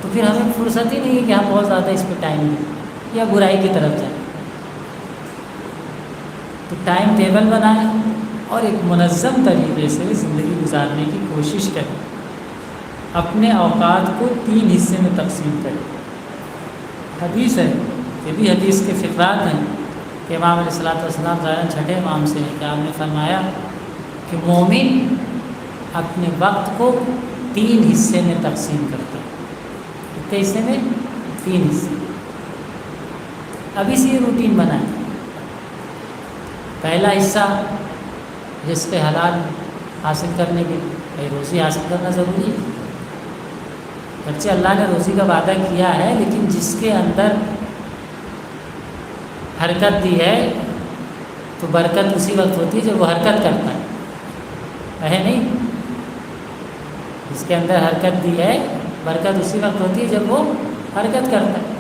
تو پھر ہمیں فرصت ہی نہیں ہے کہ ہم بہت زیادہ اس پہ ٹائم دیں یا برائی کی طرف جائیں. تو ٹائم ٹیبل بنائیں اور ایک منظم طریقے سے زندگی گزارنے کی کوشش کریں. اپنے اوقات کو 3 حصے میں تقسیم کریں. حدیث ہے، یہ بھی حدیث کے فقرات ہیں کہ امام علیہ الصلوۃ والسلام ظاہراً چھٹے امام سے ہیں کہ آپ نے فرمایا کہ مومن اپنے وقت کو 3 حصے میں تقسیم کرتا ہے. کتنے حصے میں؟ 3 حصے. ابھی سے یہ روٹین بنائیں. پہلا حصہ رزق حلال حاصل کرنے کے لیے روزی حاصل کرنا ضروری ہے. بچے اللہ نے روزی کا وعدہ کیا ہے، لیکن جس کے اندر حرکت دی ہے تو برکت اسی وقت ہوتی ہے جب وہ حرکت کرتا ہے نہیں؟ جس کے اندر حرکت دی ہے برکت اسی وقت ہوتی ہے جب وہ حرکت کرتا ہے.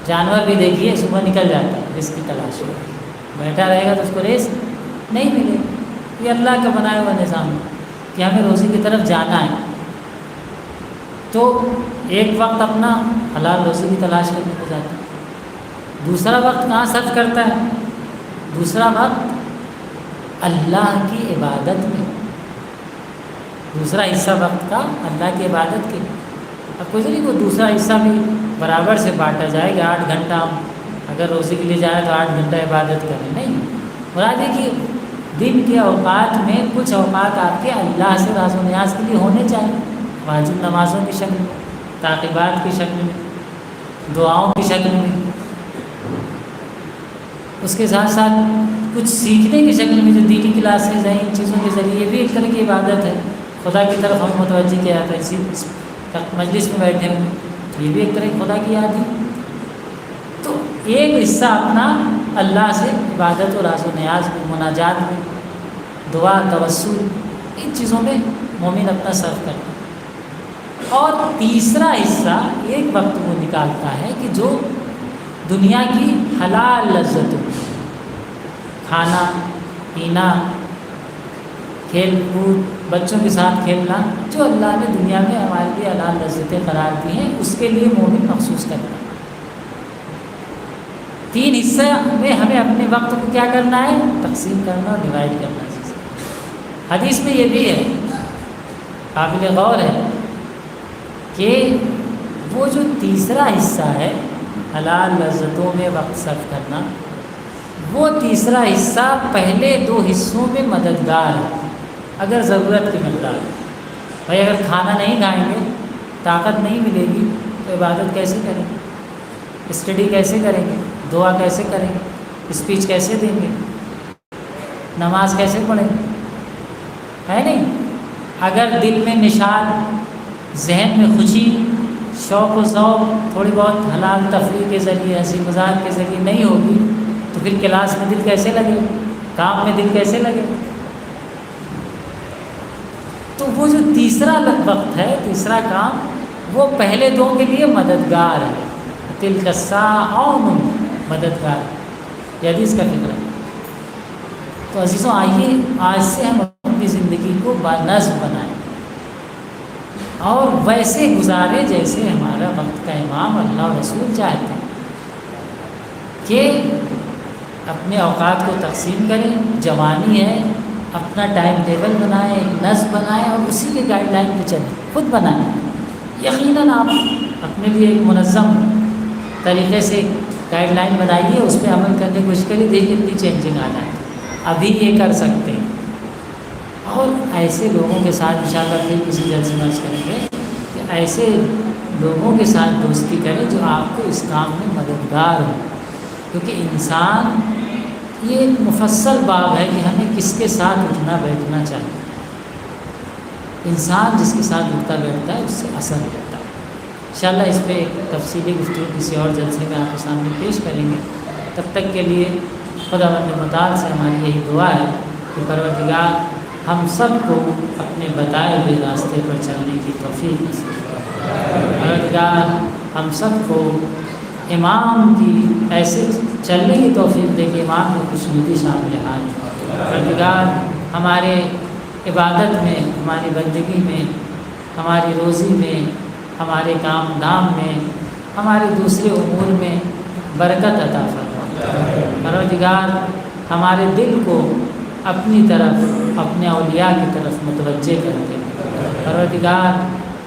جانور بھی دیکھیے صبح نکل جاتا ہے رزق کی تلاش میں، بیٹھا رہے گا تو اس کو رزق نہیں ملے. یہ اللہ کا بنایا ہوا نظام ہے کہ ہمیں روزی کی طرف جانا ہے. تو ایک وقت اپنا حلال روزی کی تلاش کرنے کو جاتا ہے. دوسرا وقت کہاں صرف کرتا ہے؟ دوسرا وقت اللہ کی عبادت میں. دوسرا حصہ وقت کا اللہ کی عبادت کے. اب کوئی نہیں، کو دوسرا حصہ بھی برابر سے بانٹا جائے کہ 8 گھنٹہ ہم اگر روزی کے لیے جائیں تو 8 گھنٹہ عبادت کریں. نہیں، مراد ہے کہ دن کے اوقات میں کچھ اوقات آپ کے اللہ سے راز و نیاز کے لیے ہونے چاہیے. واجب نمازوں کی شکل میں، تعقیبات کی شکل میں، دعاؤں کی شکل میں، اس کے ساتھ ساتھ کچھ سیکھنے کی شکل میں جو دینی کلاسز ہیں، ان چیزوں کے ذریعے یہ بھی ایک طرح کی عبادت ہے. خدا کی طرف ہم متوجہ کیا جاتا ہے. اس مجلس میں بیٹھے ہوئے تو یہ بھی ایک طرح کی خدا کی یاد ہے. تو ایک حصہ اپنا اللہ سے عبادت و راز و نیاز میں، مناجات میں، دعا، توسل، ان چیزوں میں مومن اپنا صرف کرتا ہے. اور تیسرا حصہ ایک وقت وہ نکالتا ہے کہ جو دنیا کی حلال لذتوں، کھانا پینا، کھیل کود، بچوں کے ساتھ کھیلنا، جو اللہ نے دنیا میں ہمارے لیے حلال لذتیں قرار دی ہیں، اس کے لیے مومن مخصوص کرتا ہے. 3 حصے میں ہمیں اپنے وقت کو کیا کرنا ہے؟ تقسیم کرنا اور ڈیوائڈ کرنا. حدیث میں یہ بھی ہے، قابل غور ہے کہ وہ جو تیسرا حصہ ہے حلال لذتوں میں وقت صرف کرنا، وہ تیسرا حصہ پہلے 2 حصوں میں مددگار ہے اگر ضرورت کی مقدار ہے. بھائی اگر کھانا نہیں کھائیں گے، طاقت نہیں ملے گی، تو عبادت کیسے کریں گے؟ اسٹڈی کیسے کریں گے؟ دعا کیسے کریں گے؟ اسپیچ کیسے دیں گے؟ نماز کیسے پڑھیں گے؟ ہے نہیں. اگر دل میں نشاط، ذہن میں خوشی، شوق و ذوق تھوڑی بہت حلال تفریح کے ذریعے، ہنسی مذاق کے ذریعے نہیں ہوگی تو پھر کلاس میں دل کیسے لگے؟ کام میں دل کیسے لگے؟ تو وہ جو تیسرا وقت ہے، تیسرا کام، وہ پہلے 2 کے لیے مددگار ہے. تلک الساعۃ مددگار، یہ حدیث کا فکر ہے. تو عزیزوں، آئیے آج سے ہم اپنی زندگی کو بانظم بنائیں اور ویسے گزارے جیسے ہمارا وقت کا امام اللہ اور رسول چاہتے ہیں کہ اپنے اوقات کو تقسیم کریں. جوانی ہے، اپنا ٹائم ٹیبل بنائیں، ایک نظم بنائیں اور اسی کے گائیڈ لائن پہ چلیں. خود بنائیں. یقیناً آپ اپنے لیے ایک منظم طریقے سے گائیڈ لائن بنائیے، اس پہ عمل کرنے کی کوشش کریے، دیکھیے کتنی چینجنگ آ جائے. ابھی یہ کر سکتے ہیں. اور ایسے لوگوں کے ساتھ انشاءاللہ پھر کسی جلسے میں عرض کریں گے کہ ایسے لوگوں کے ساتھ دوستی کریں جو آپ کو اس کام میں مددگار ہوں. کیونکہ انسان یہ ایک مفصل باب ہے کہ ہمیں کس کے ساتھ اٹھنا بیٹھنا چاہیے. انسان جس کے ساتھ اٹھتا بیٹھتا ہے اس سے اثر ہوتا ہے. انشاءاللہ اس پہ ایک تفصیلی گفتگو کسی اور جلسے میں آپ کے سامنے پیش کریں گے. تب تک کے لیے خدا متعال سے ہماری یہی دعا ہے کہ پروردگار ہم سب کو اپنے بتائے ہوئے راستے پر چلنے کی توفیق نصیب فرمائے. پروردگار ہم سب کو امام کی ایسے چلنے کی توفیق دے کہ امام کی خوشنودی شامل حال. پروردگار ہمارے عبادت میں، ہماری بندگی میں، ہماری روزی میں، ہمارے کام دھام میں، ہمارے دوسرے امور میں برکت عطا فرمائے. پروردگار ہمارے دل کو اپنی طرف، اپنے اولیاء کی طرف متوجہ کر دے. پروردگار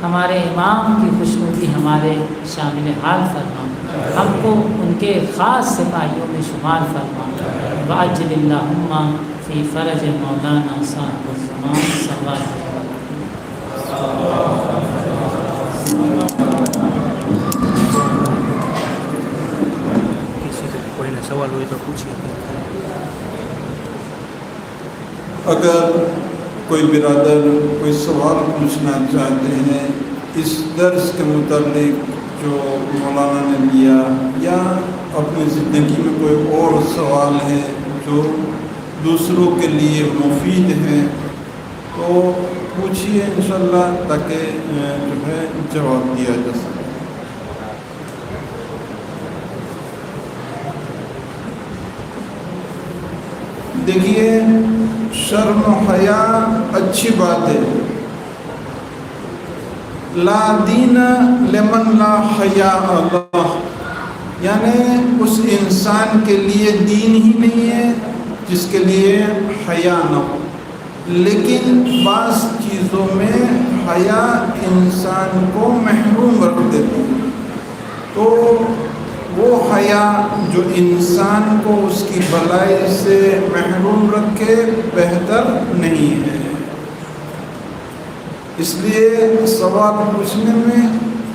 ہمارے امام کی خوشنودی ہمارے شامل حال فرما. ہم کو ان کے خاص سپاہیوں میں شمار فرما. واجل اللہم فی فرج مولانا صاحب الزمان صلی اللہ علیہ وسلم. کوئی نہ سوال ہوئے تو پوچھیے. اگر کوئی برادر کوئی سوال پوچھنا چاہتے ہیں اس درس کے متعلق جو مولانا نے لیا، یا اپنی زندگی میں کوئی اور سوال ہے جو دوسروں کے لیے مفید ہیں، تو پوچھیے انشاءاللہ تاکہ جو ہے جواب دیا جا سکے. دیکھیے، شرم و حیا اچھی بات ہے. لا دین لمن لا حیا اللہ، یعنی اس انسان کے لیے دین ہی نہیں ہے جس کے لیے حیا نہ ہو. لیکن بعض چیزوں میں حیا انسان کو محروم رکھ دیتی ہے. تو وہ حیا جو انسان کو اس کی بھلائی سے محروم رکھے بہتر نہیں ہے. اس لیے سوال پوچھنے میں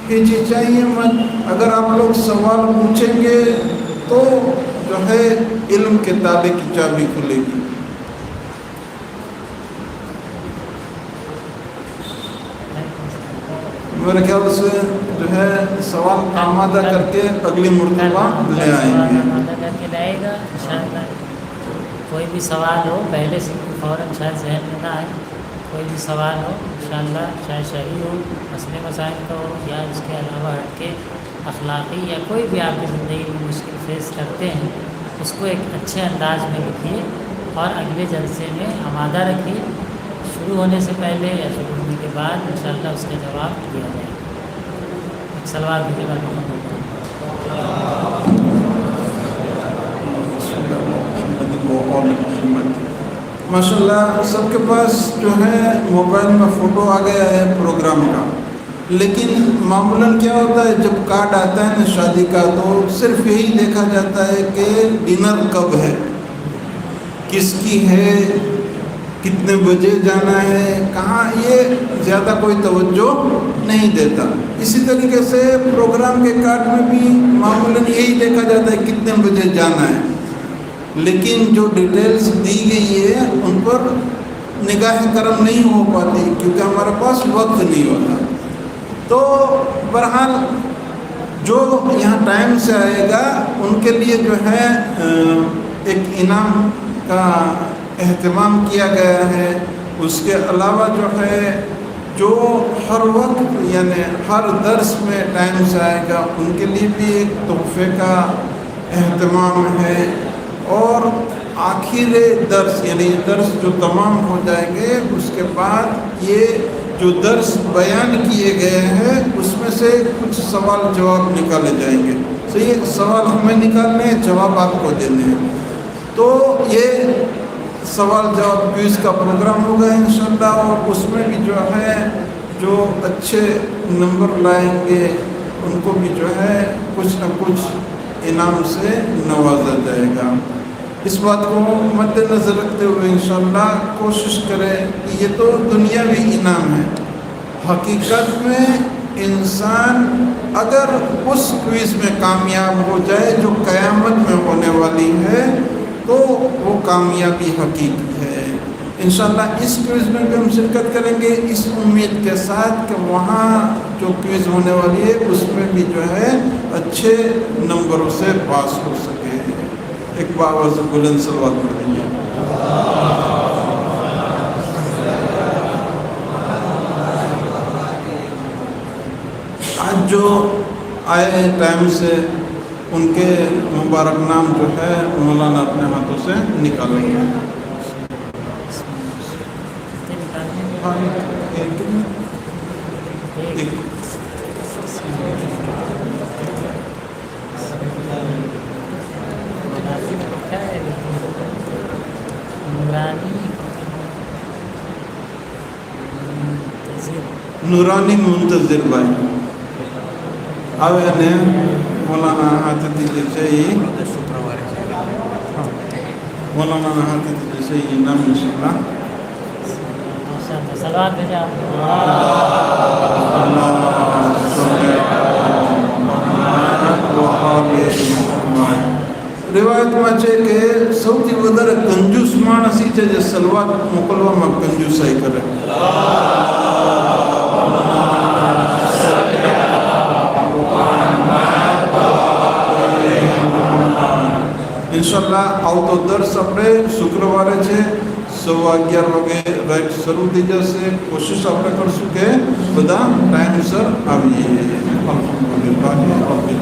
ہچکچائیے مت. اگر آپ لوگ سوال پوچھیں گے تو جو ہے علم کے تالے کی چابی کھلے گی. میرے خیال سے جو ہے سوال آمادہ کر کے اگلی مرتبہ لے آئیں گے. آمادہ کر کے لائے گا انشاءاللہ. کوئی بھی سوال ہو پہلے سے فوراً شاید ذہن میں نہ آئے. کوئی بھی سوال ہو انشاءاللہ، چاہے شرعی ہو، مسئلے مسائل کا ہو، یا اس کے علاوہ ہٹ کے اخلاقی یا کوئی بھی آپ کی زندگی میں مشکل فیس کرتے ہیں، اس کو ایک اچھے انداز میں لکھیے اور اگلے جلسے میں آمادہ رکھیے. شروع ہونے سے پہلے یا شروع ہونے کے بعد انشاءاللہ اس کا جواب دیا جائے. ایک سلوات بھیجے گا ماشاء اللہ. سب کے پاس جو ہے موبائل میں فوٹو آ گیا ہے پروگرام کا، لیکن معمولاً کیا ہوتا ہے جب کارڈ آتا ہے نا شادی کا، تو صرف یہی دیکھا جاتا ہے کہ ڈنر کب ہے، کس کی ہے، کتنے بجے جانا ہے، کہاں. یہ زیادہ کوئی توجہ نہیں دیتا. اسی طریقے سے پروگرام کے کارڈ میں بھی معمولاً یہی دیکھا جاتا ہے کتنے بجے جانا ہے، لیکن جو ڈیٹیلز دی گئی ہے ان پر نگاہ کرم نہیں ہو پاتی کیونکہ ہمارے پاس وقت نہیں ہوتا. تو بہرحال جو یہاں ٹائم سے آئے گا ان کے لیے جو ہے ایک انعام کا اہتمام کیا گیا ہے. اس کے علاوہ جو ہے جو ہر وقت یعنی ہر درس میں ٹائم سے آئے گا ان کے لیے بھی ایک تحفے کا اہتمام ہے. اور آخر درس یعنی درس جو تمام ہو جائیں گے اس کے بعد یہ جو درس بیان کیے گئے ہیں اس میں سے کچھ سوال جواب نکالے جائیں گے. صحیح سوال ہمیں نکالنے ہیں، جواب آپ کو دینے ہیں. تو یہ سوال جواب کوئز کا پروگرام ہوگا انشاءاللہ، اور اس میں بھی جو ہے جو اچھے نمبر لائیں گے ان کو بھی جو ہے کچھ نہ کچھ انعام سے نوازا جائے گا. اس بات کو مد نظر رکھتے ہوئے انشاءاللہ کوشش کریں کہ یہ تو دنیاوی انعام ہے، حقیقت میں انسان اگر اس کوئز میں کامیاب ہو جائے جو قیامت میں ہونے والی ہے تو وہ کامیابی حقیقی ہے. انشاءاللہ اس کوئز میں بھی ہم شرکت کریں گے اس امید کے ساتھ کہ وہاں جو کوئز ہونے والی ہے اس میں بھی جو ہے اچھے نمبروں سے پاس ہو سکے. ایک باوض بلند صلوات پڑھ دیں گے. آج جو آئے ٹائم سے ان کے مبارک نام جو ہے مولانا اپنے ہاتھوں سے نکالیں گے. نورانی منتظر بھائی آوے نے مولانا ہاتھ دیجیے چاہیے، مولانا ہاتھ دیجیے چاہیے نام انشاءاللہ. سلوات بھیجا روایت માં છે કે સૌથી વધારે કંજૂસ માણસ ઈ છે જે સલવાત મોકલવામાં કંજૂસાઈ કરે. ઇન્શાઅલ્લાહ આવતો દર્સ આપણે શુક્રવારે છે 11:15 વાગે રાઈટ શરૂ થઈ જશે. કોશિશ આપણે કરશું કે બધા ટાઈમસર આવીએ. અલ્હમ્દુલિલ્લાહ.